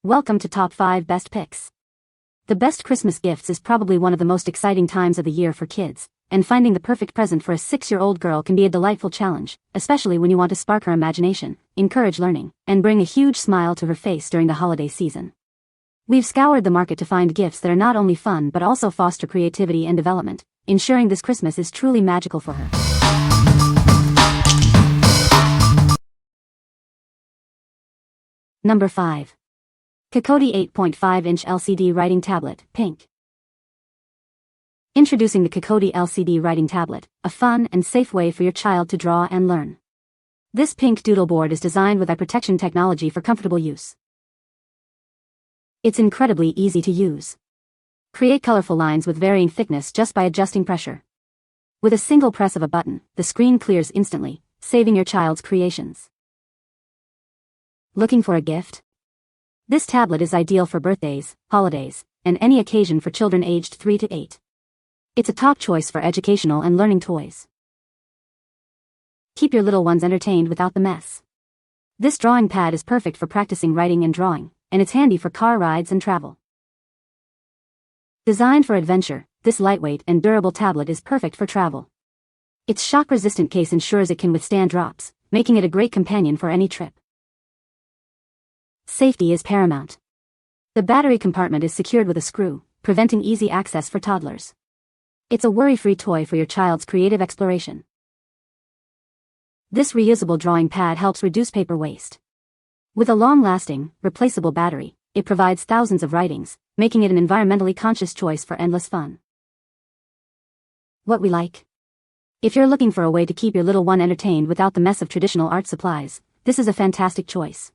Welcome to Top 5 Best Picks. The best Christmas gifts is probably one of the most exciting times of the year for kids, and finding the perfect present for a 6-year-old girl can be a delightful challenge, especially when you want to spark her imagination, encourage learning, and bring a huge smile to her face during the holiday season. We've scoured the market to find gifts that are not only fun but also foster creativity and development, ensuring this Christmas is truly magical for her. Number 5. KOKODI 8.5-inch LCD Writing Tablet, Pink. Introducing the KOKODI LCD Writing Tablet, a fun and safe way for your child to draw and learn. This pink doodle board is designed with eye protection technology for comfortable use. It's incredibly easy to use. Create colorful lines with varying thickness just by adjusting pressure. With a single press of a button, the screen clears instantly, saving your child's creations. Looking for a gift? This tablet is ideal for birthdays, holidays, and any occasion for children aged 3 to 8. It's a top choice for educational and learning toys. Keep your little ones entertained without the mess. This drawing pad is perfect for practicing writing and drawing, and it's handy for car rides and travel. Designed for adventure, this lightweight and durable tablet is perfect for travel. Its shock-resistant case ensures it can withstand drops, making it a great companion for any trip. Safety is paramount. The battery compartment is secured with a screw, preventing easy access for toddlers. It's a worry-free toy for your child's creative exploration. This reusable drawing pad helps reduce paper waste. With a long-lasting, replaceable battery, it provides thousands of writings, making it an environmentally conscious choice for endless fun. What we like? If you're looking for a way to keep your little one entertained without the mess of traditional art supplies, this is a fantastic choice.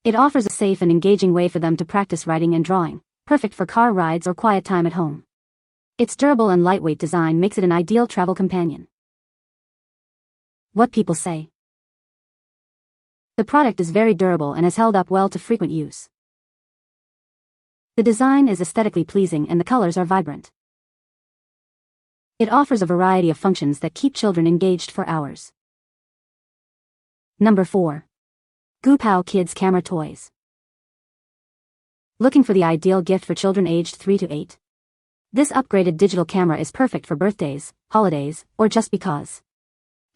It offers a safe and engaging way for them to practice writing and drawing, perfect for car rides or quiet time at home. Its durable and lightweight design makes it an ideal travel companion. What people say. The product is very durable and has held up well to frequent use. The design is aesthetically pleasing and the colors are vibrant. It offers a variety of functions that keep children engaged for hours. Number 4. Goopow Kids Camera Toys. Looking for the ideal gift for children aged 3 to 8? This upgraded digital camera is perfect for birthdays, holidays, or just because.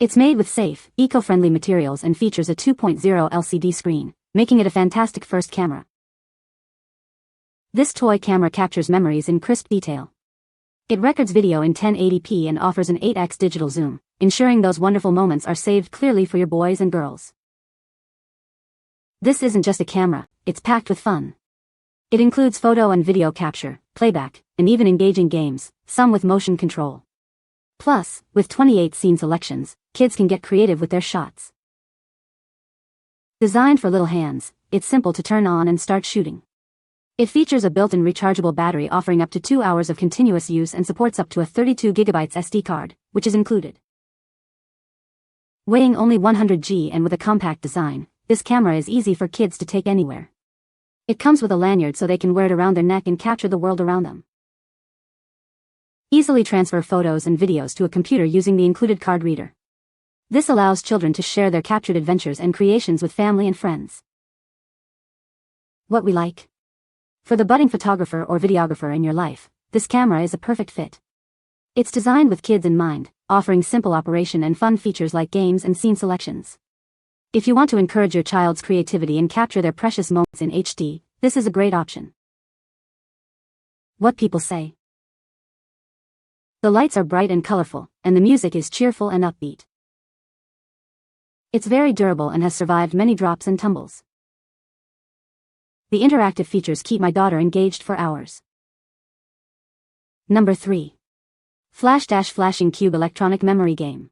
It's made with safe, eco-friendly materials and features a 2.0 LCD screen, making it a fantastic first camera. This toy camera captures memories in crisp detail. It records video in 1080p and offers an 8x digital zoom, ensuring those wonderful moments are saved clearly for your boys and girls. This isn't just a camera, it's packed with fun. It includes photo and video capture, playback, and even engaging games, some with motion control. Plus, with 28 scene selections, kids can get creative with their shots. Designed for little hands, it's simple to turn on and start shooting. It features a built-in rechargeable battery offering up to 2 hours of continuous use and supports up to a 32GB SD card, which is included. Weighing only 100g and with a compact design, this camera is easy for kids to take anywhere. It comes with a lanyard so they can wear it around their neck and capture the world around them. Easily transfer photos and videos to a computer using the included card reader. This allows children to share their captured adventures and creations with family and friends. What we like? For the budding photographer or videographer in your life, this camera is a perfect fit. It's designed with kids in mind, offering simple operation and fun features like games and scene selections. If you want to encourage your child's creativity and capture their precious moments in HD, this is a great option. What people say. The lights are bright and colorful, and the music is cheerful and upbeat. It's very durable and has survived many drops and tumbles. The interactive features keep my daughter engaged for hours. Number 3. FLASHDASH Flashing Cube Electronic Memory Game.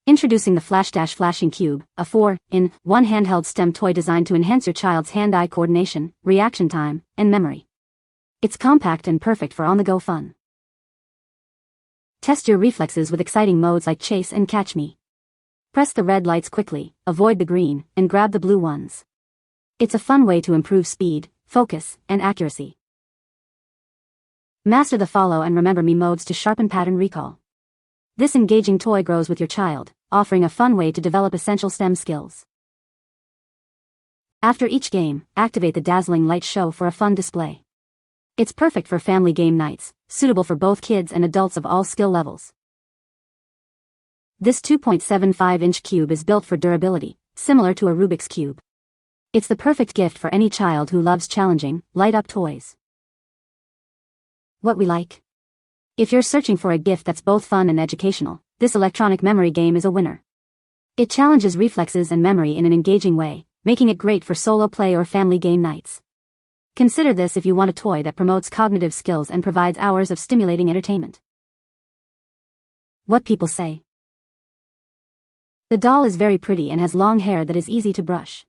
Introducing the FLASHDASH Flashing Cube, a 4-in-1 handheld STEM toy designed to enhance your child's hand-eye coordination, reaction time, and memory. It's compact and perfect for on-the-go fun. Test your reflexes with exciting modes like chase and catch me. Press the red lights quickly, avoid the green, and grab the blue ones. It's a fun way to improve speed, focus, and accuracy. Master the follow and remember me modes to sharpen pattern recall. This engaging toy grows with your child, offering a fun way to develop essential STEM skills. After each game, activate the dazzling light show for a fun display. It's perfect for family game nights, suitable for both kids and adults of all skill levels. This 2.75-inch cube is built for durability, similar to a Rubik's Cube. It's the perfect gift for any child who loves challenging, light-up toys. What we like? If you're searching for a gift that's both fun and educational, this electronic memory game is a winner. It challenges reflexes and memory in an engaging way, making it great for solo play or family game nights. Consider this if you want a toy that promotes cognitive skills and provides hours of stimulating entertainment. What people say. The doll is very pretty and has long hair that is easy to brush.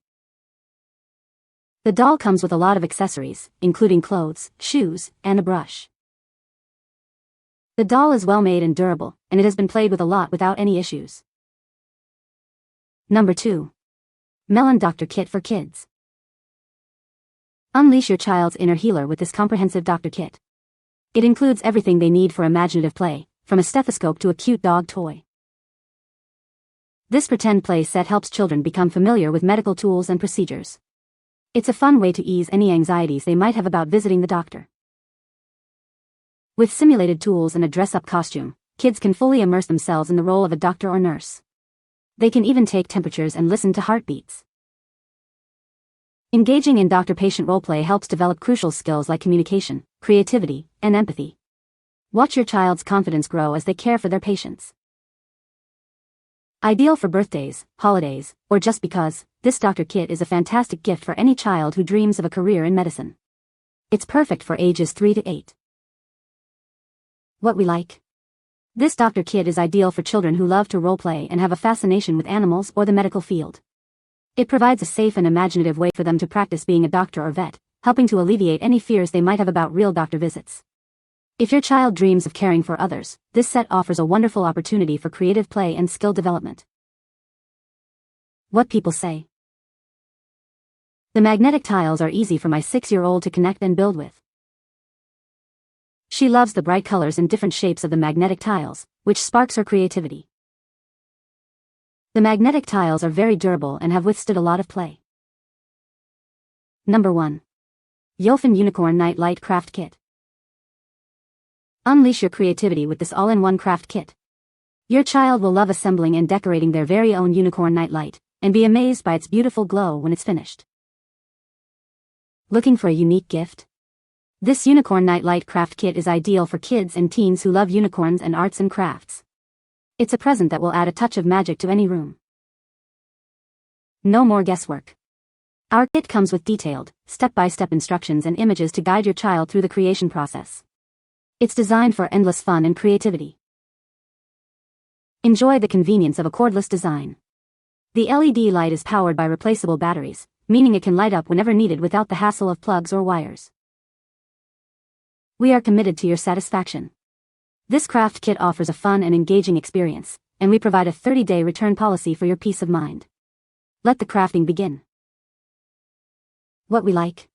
The doll comes with a lot of accessories, including clothes, shoes, and a brush. The doll is well made and durable, and it has been played with a lot without any issues. Number 2. Meland Doctor Kit for Kids. Unleash your child's inner healer with this comprehensive doctor kit. It includes everything they need for imaginative play, from a stethoscope to a cute dog toy. This pretend play set helps children become familiar with medical tools and procedures. It's a fun way to ease any anxieties they might have about visiting the doctor. With simulated tools and a dress-up costume, kids can fully immerse themselves in the role of a doctor or nurse. They can even take temperatures and listen to heartbeats. Engaging in doctor-patient roleplay helps develop crucial skills like communication, creativity, and empathy. Watch your child's confidence grow as they care for their patients. Ideal for birthdays, holidays, or just because, this doctor kit is a fantastic gift for any child who dreams of a career in medicine. It's perfect for ages 3 to 8. What we like? This doctor kit is ideal for children who love to roleplay and have a fascination with animals or the medical field. It provides a safe and imaginative way for them to practice being a doctor or vet, helping to alleviate any fears they might have about real doctor visits. If your child dreams of caring for others, this set offers a wonderful opportunity for creative play and skill development. What people say. The magnetic tiles are easy for my 6-year-old to connect and build with. She loves the bright colors and different shapes of the magnetic tiles, which sparks her creativity. The magnetic tiles are very durable and have withstood a lot of play. Number 1. YOFUN Unicorn Night Light Craft Kit. Unleash your creativity with this all-in-one craft kit. Your child will love assembling and decorating their very own unicorn nightlight, and be amazed by its beautiful glow when it's finished. Looking for a unique gift? This unicorn nightlight craft kit is ideal for kids and teens who love unicorns and arts and crafts. It's a present that will add a touch of magic to any room. No more guesswork. Our kit comes with detailed, step-by-step instructions and images to guide your child through the creation process. It's designed for endless fun and creativity. Enjoy the convenience of a cordless design. The LED light is powered by replaceable batteries, meaning it can light up whenever needed without the hassle of plugs or wires. We are committed to your satisfaction. This craft kit offers a fun and engaging experience, and we provide a 30-day return policy for your peace of mind. Let the crafting begin. What we like?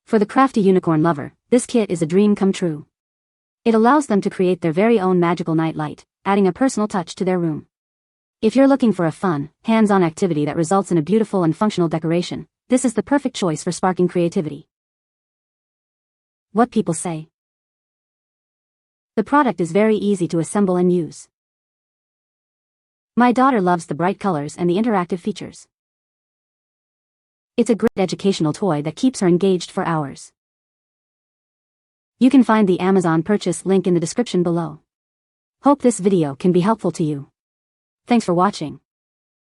For the crafty unicorn lover, this kit is a dream come true. It allows them to create their very own magical nightlight, adding a personal touch to their room. If you're looking for a fun, hands-on activity that results in a beautiful and functional decoration, this is the perfect choice for sparking creativity. What people say. The product is very easy to assemble and use. My daughter loves the bright colors and the interactive features. It's a great educational toy that keeps her engaged for hours. You can find the Amazon purchase link in the description below. Hope this video can be helpful to you. Thanks for watching.